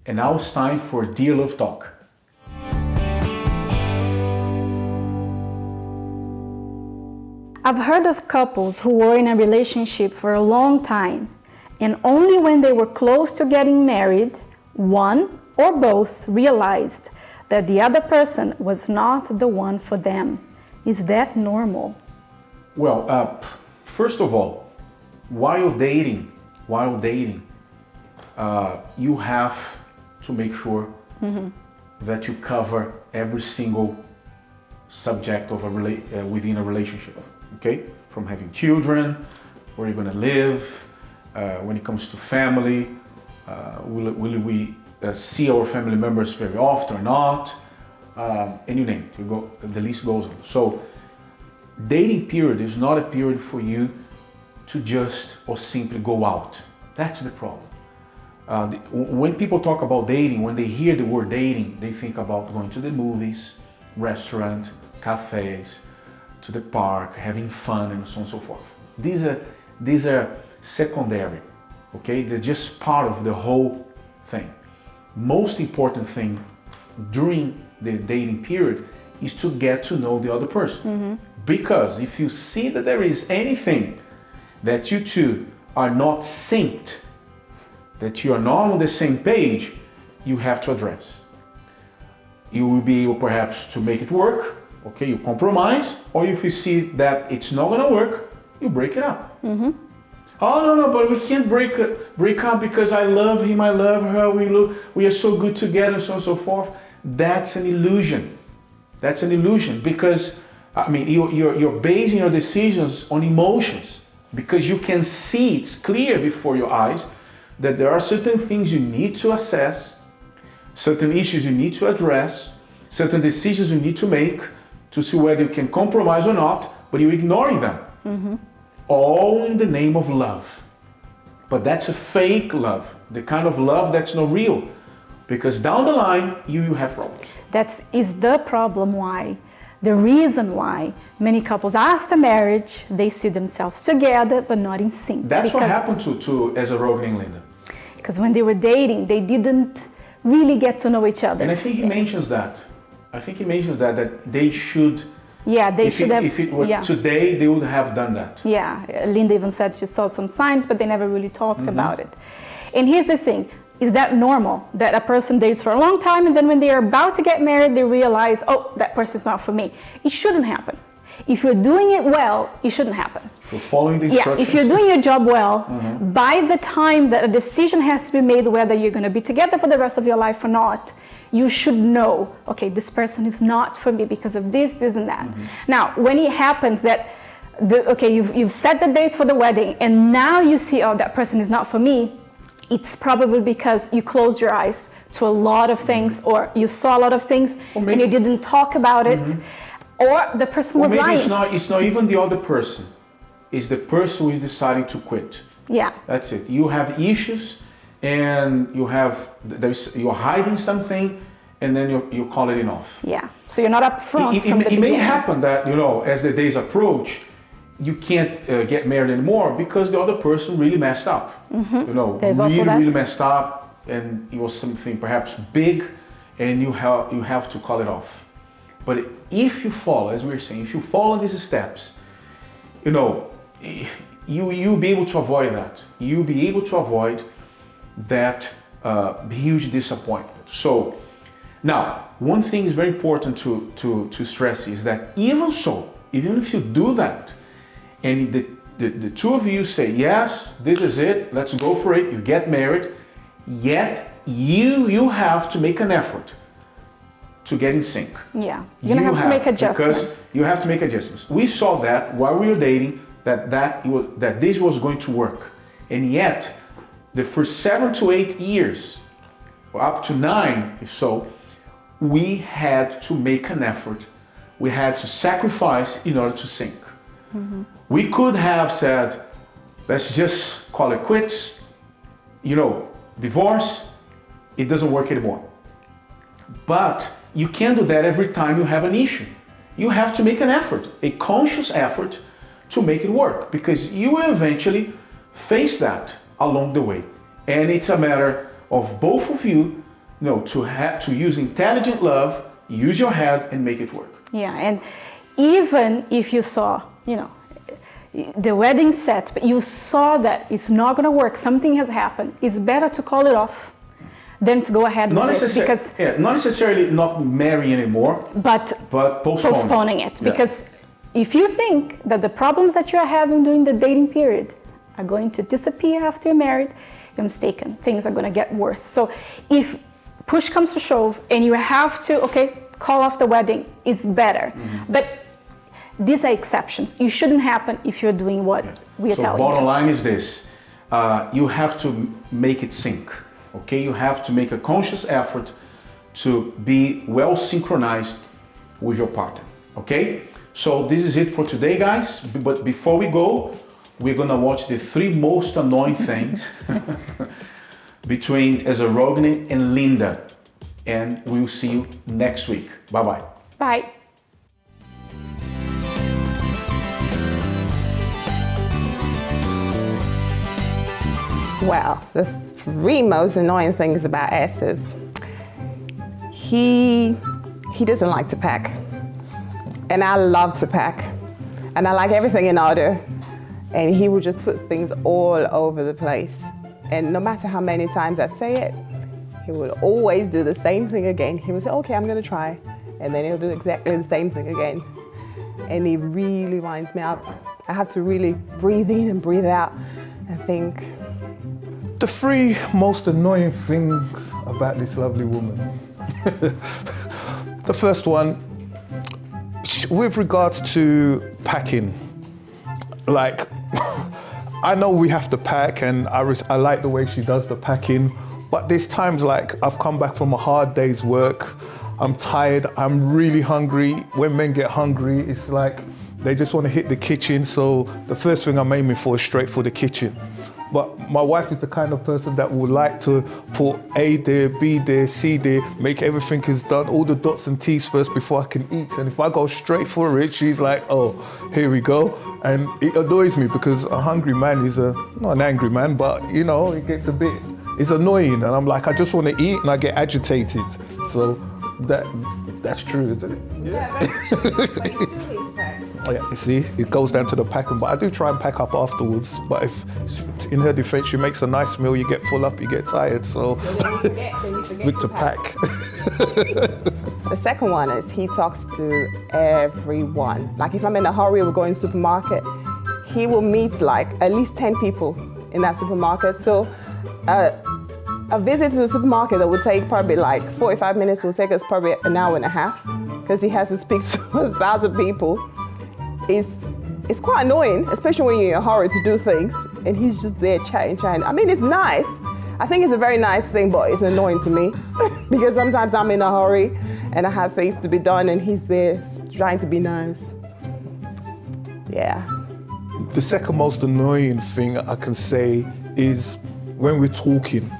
And now it's time for Dear Love Talk. I've heard of couples who were in a relationship for a long time, and only when they were close to getting married, one or both realized that the other person was not the one for them. Is that normal? Well, first of all, while dating, you have to make sure that you cover every single subject of within a relationship. Okay, from having children, where you're going to live, when it comes to family, will we see our family members very often or not, and you name it, the list goes on. So dating period is not a period for you to just or simply go out. That's the problem. When people talk about dating, when they hear the word dating, they think about going to the movies, restaurant, cafes, to the park, having fun, and so on and so forth. These are secondary, okay? They're just part of the whole thing. Most important thing during the dating period is to get to know the other person. Because if you see that there is anything that you two are not synced, that you are not on the same page, you have to address. You will be able perhaps to make it work. Okay, you compromise, or if you see that it's not gonna work, you break it up. Oh no, but we can't break up because I love him, I love her, we are so good together, so on and so forth. That's an illusion. That's an illusion because I mean you're basing your decisions on emotions because you can see, it's clear before your eyes that there are certain things you need to assess, certain issues you need to address, certain decisions you need to make to see whether you can compromise or not, but you're ignoring them. All in the name of love. But that's a fake love, the kind of love that's not real, because down the line, you have problems. That is the problem why, the reason why many couples after marriage, they see themselves together, but not in sync. That's what happened to Ezra Rogan and Linda. Because when they were dating, they didn't really get to know each other. And I think he mentions that. That they should. Yeah, they should have. If it were today, they would have done that. Yeah, Linda even said she saw some signs, but they never really talked about it. And here's the thing, is that normal? That a person dates for a long time and then when they are about to get married, they realize, oh, that person's not for me. It shouldn't happen. If you're doing it well, it shouldn't happen. If you're following the instructions. Yeah, if you're doing your job well, by the time that a decision has to be made whether you're going to be together for the rest of your life or not, you should know, okay, this person is not for me because of this, this, and that. Now, when it happens that, you've set the date for the wedding, and now you see, oh, that person is not for me, it's probably because you closed your eyes to a lot of things, or you saw a lot of things, and you didn't talk about it, or the person was lying. It's not even the other person. It's the person who is deciding to quit. Yeah. That's it. You have issues, and you're hiding something, and then you call it off. Yeah, so you're not upfront from the beginning. It may happen that, as the days approach, you can't get married anymore because the other person really messed up. There's also that. Really messed up, and it was something perhaps big, and you have to call it off. But if you follow, as we were saying, if you follow these steps, you'll be able to avoid that. You'll be able to avoid that huge disappointment. So now, one thing is very important to stress is that even if you do that, and the two of you say, yes, this is it, let's go for it, you get married, yet you have to make an effort to get in sync. Yeah, you're gonna have to make adjustments. Because you have to make adjustments. We saw that while we were dating, that this was going to work. And yet, the first 7 to 8 years, or up to 9, if so, we had to make an effort. We had to sacrifice in order to sync. We could have said, let's just call it quits, divorce, it doesn't work anymore. But you can't do that every time you have an issue. You have to make an effort, a conscious effort to make it work, because you will eventually face that along the way. And it's a matter of both of you No, to use intelligent love, use your head and make it work. Yeah, and even if you saw, the wedding set, but you saw that it's not going to work, something has happened, it's better to call it off than to go ahead with it. Because not necessarily not marry anymore, but postponing it. Yeah. Because if you think that the problems that you are having during the dating period are going to disappear after you're married, you're mistaken. Things are going to get worse. So if push comes to shove and you have to, call off the wedding, it's better. Mm-hmm. But these are exceptions. It shouldn't happen if you're doing what we are telling you. So bottom line is this, you have to make it sync, okay? You have to make a conscious effort to be well synchronized with your partner, okay? So this is it for today, guys. But before we go, we're gonna watch the 3 most annoying things between Ezzarogny and Linda. And we'll see you next week. Bye-bye. Bye. Well, the 3 most annoying things about S is he doesn't like to pack. And I love to pack. And I like everything in order. And he will just put things all over the place. And no matter how many times I say it, he will always do the same thing again. He will say, okay, I'm gonna try. And then he'll do exactly the same thing again. And he really winds me up. I have to really breathe in and breathe out and think. The 3 most annoying things about this lovely woman. The first one, with regards to packing, like, I know we have to pack and I like the way she does the packing, but there's times like I've come back from a hard day's work, I'm tired, I'm really hungry. When men get hungry, it's like they just want to hit the kitchen, so the first thing I'm aiming for is straight for the kitchen. But my wife is the kind of person that would like to put A there, B there, C there, make everything is done, all the dots and T's first before I can eat. And if I go straight for it, she's like, oh, here we go. And it annoys me because a hungry man is not an angry man, but it gets it's annoying. And I'm like, I just want to eat and I get agitated. So that's true, isn't it? Yeah. Oh yeah, you see, it goes down to the packing, but I do try and pack up afterwards. But if, in her defense, she makes a nice meal, you get full up, you get tired, so quick to pack. The second one is he talks to everyone. Like if I'm in a hurry, we're going to the supermarket, he will meet like at least 10 people in that supermarket. So a visit to the supermarket that would take probably like 45 minutes will take us probably an hour and a half because he has to speak to 1,000 people. It's quite annoying, especially when you're in a hurry to do things and he's just there chatting. I mean, it's nice. I think it's a very nice thing, but it's annoying to me because sometimes I'm in a hurry and I have things to be done and he's there trying to be nice. Yeah. The second most annoying thing I can say is when we're talking.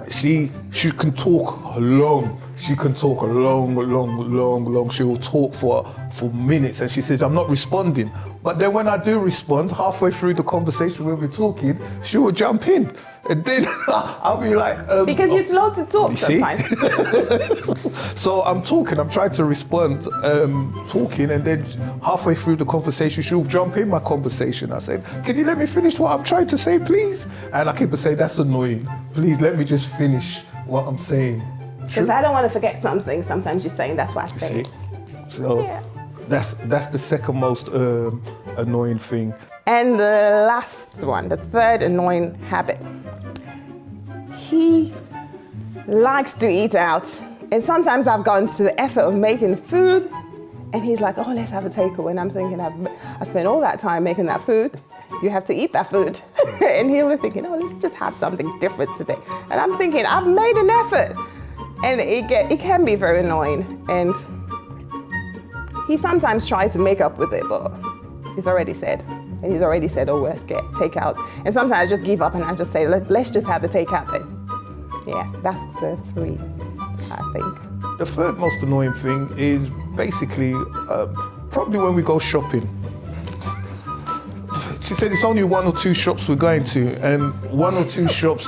She can talk long. She can talk long. She will talk for minutes and she says, I'm not responding. But then when I do respond, halfway through the conversation when we're talking, she will jump in. And then I'll be like... because you're slow to talk sometimes. So I'm talking, I'm trying to respond, talking, and then halfway through the conversation, she'll jump in my conversation. I said, can you let me finish what I'm trying to say, please? And I keep on saying, that's annoying. Please let me just finish what I'm saying. Because I don't want to forget something. Sometimes you're saying, that's why I say it. So yeah. That's the second most annoying thing. And the last one, the third annoying habit. He likes to eat out. And sometimes I've gone to the effort of making food and he's like, oh, let's have a takeaway. And I'm thinking, I spent all that time making that food. You have to eat that food. And he'll be thinking, oh, let's just have something different today. And I'm thinking, I've made an effort. And it can be very annoying. And he sometimes tries to make up with it, but he's already said. And he's already said, oh, let's get takeout. And sometimes I just give up and I just say, let's just have the takeout then. Yeah, that's the 3, I think. The third most annoying thing is basically probably when we go shopping. She said it's only 1 or 2 shops we're going to, and 1 or 2 shops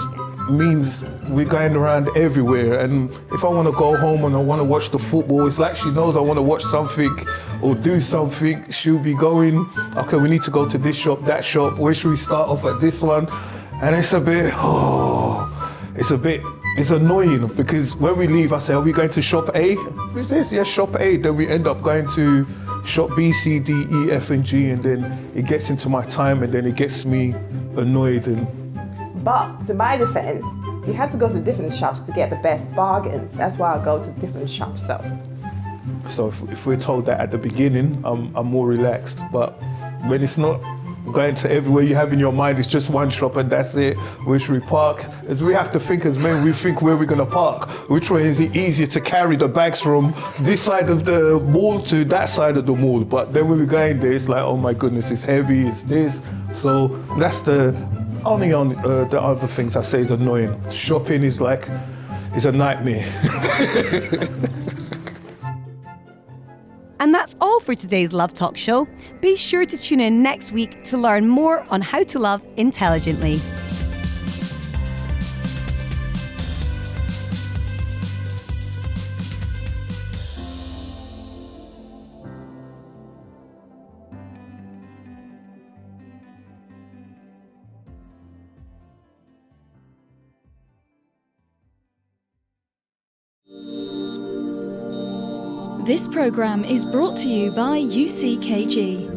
means we're going around everywhere. And if I want to go home and I want to watch the football, it's like she knows I want to watch something or do something. She'll be going, okay, we need to go to this shop, that shop. Where should we start off at this one? And it's annoying because when we leave, I say, are we going to shop A? This is, yes, shop A. Then we end up going to shop B, C, D, E, F, and G, and then it gets into my time, and then it gets me annoyed. But to my defense, you had to go to different shops to get the best bargains. That's why I go to different shops. So if we're told that at the beginning, I'm more relaxed. But when it's not going to everywhere you have in your mind, it's just one shop and that's it. Where should we park? As we have to think as men, we think where we're going to park. Which way is it easier to carry the bags from this side of the mall to that side of the mall? But then when we're going there, it's like, oh my goodness, it's heavy, it's this. So that's the only the other things I say is annoying. Shopping is like, it's a nightmare. And that's all for today's Love Talk show. Be sure to tune in next week to learn more on how to love intelligently. This programme is brought to you by UCKG.